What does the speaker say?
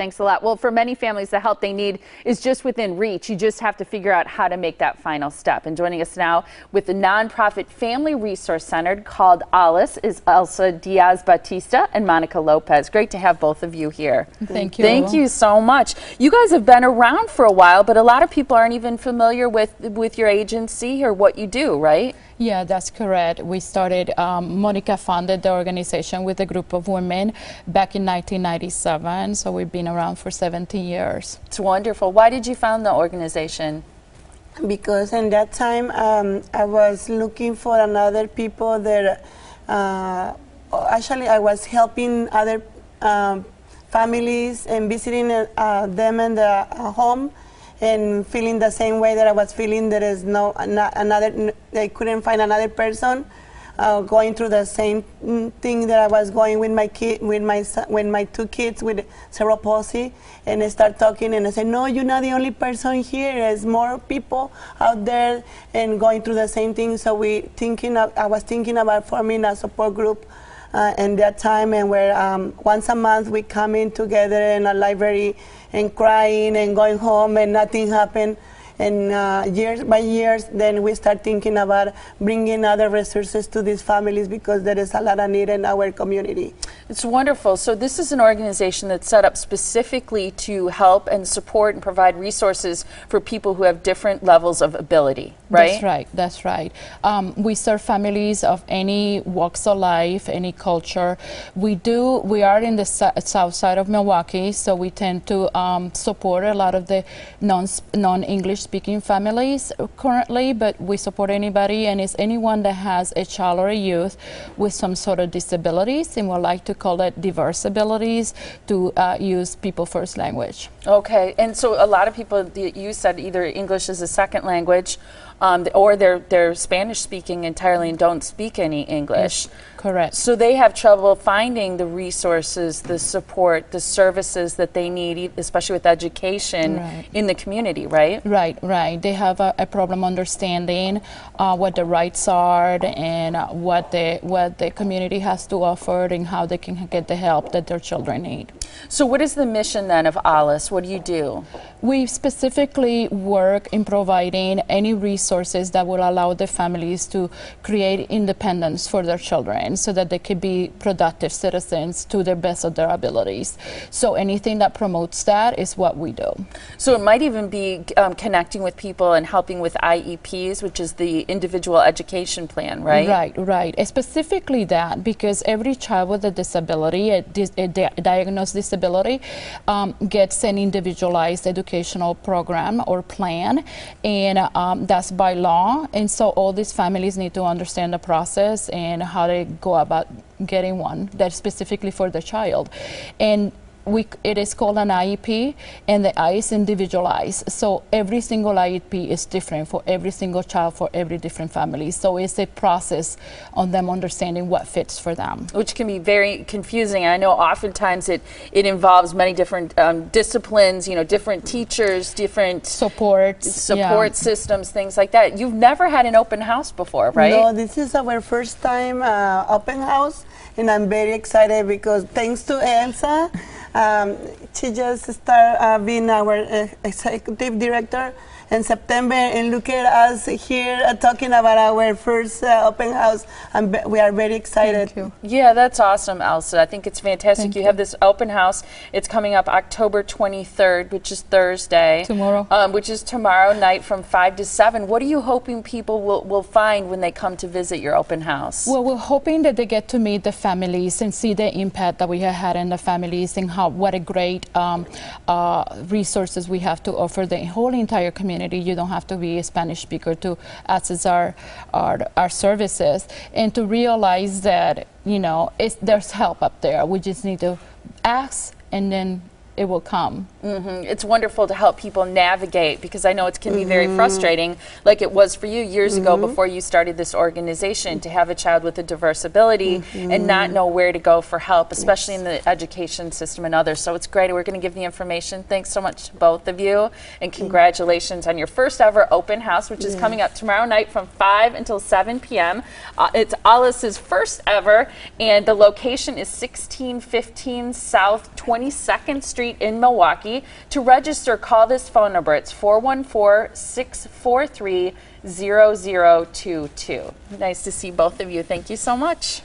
Thanks a lot. Well, for many families, the help they need is just within reach. You just have to figure out how to make that final step. And joining us now with the nonprofit Family Resource Center called Alice is Elsa Díaz-Bautista and Monica Lopez. Great to have both of you here. Thank you. Thank you so much. You guys have been around for a while, but a lot of people aren't even familiar with your agency or what you do, right? Yeah, that's correct. We started, Monica founded the organization with a group of women back in 1997, so we've been around for 17 years. It's wonderful. Why did you found the organization? Because in that time I was looking for another people that, actually I was helping other families and visiting them in the home, and feeling the same way that I was feeling. There is they couldn't find another person going through the same thing that I was going with my kid, with my two kids with cerebral palsy. And I start talking, and I said, "No, you're not the only person here. There's more people out there and going through the same thing." So I was thinking about forming a support group in that time, and where once a month we come in together in a library and crying and going home and nothing happened. And years by years, then we start thinking about bringing other resources to these families, because there is a lot of need in our community. It's wonderful. So this is an organization that's set up specifically to help and support and provide resources for people who have different levels of ability, right? That's right. That's right. We serve families of any walks of life, any culture. We are in the south side of Milwaukee, so we tend to support a lot of the non-English speaking families currently, but we support anybody, and it's anyone that has a child or a youth with some sort of disabilities, and we like to call it diverse abilities, to use people first language. Okay, and so a lot of people, you said either English is a second language, or they're Spanish speaking entirely and don't speak any English. Yes, correct. So they have trouble finding the resources, the support, the services that they need, especially with education in the community, right? Right. They have a problem understanding what the rights are and what the community has to offer and how they can get the help that their children need. So what is the mission then of Alice? What do you do? We specifically work in providing any resources that will allow the families to create independence for their children so that they can be productive citizens to the best of their abilities. So anything that promotes that is what we do. So it might even be connecting with people and helping with IEPs, which is the individual education plan, right? Right. Specifically that, because every child with a disability, a diagnosed disability, gets an individualized educational program or plan, and that's by law. And so all these families need to understand the process and how to go about getting one that's specifically for the child. And it is called an IEP, and the I is individualized. So every single IEP is different for every single child, for every different family. So it's a process on them understanding what fits for them. Which can be very confusing. I know oftentimes it involves many different disciplines, different teachers, different support systems, things like that. You've never had an open house before, right? No, this is our first time open house, and I'm very excited because thanks to Elsa, she just started being our executive director in September, and look at us here talking about our first open house, and we are very excited. Thank you. Yeah, that's awesome, Elsa. I think it's fantastic. You have this open house. It's coming up October 23rd, which is Thursday. Tomorrow. Which is tomorrow night from 5 to 7. What are you hoping people will find when they come to visit your open house? Well, we're hoping that they get to meet the families and see the impact that we have had in the families, and what a great resources we have to offer the whole entire community. You don't have to be a Spanish speaker to access our services, and to realize that there's help up there. We just need to ask, and then it will come. It's wonderful to help people navigate, because I know it can be very frustrating, like it was for you years ago before you started this organization, to have a child with a diverse ability and not know where to go for help, especially in the education system and others. So it's great. We're going to give the information. Thanks so much to both of you, and congratulations on your first ever open house, which is coming up tomorrow night from 5 until 7 p.m. It's Alice's first ever, and the location is 1615 South 22nd Street Street in Milwaukee. To register, call this phone number. It's 414-643-0022. Nice to see both of you. Thank you so much.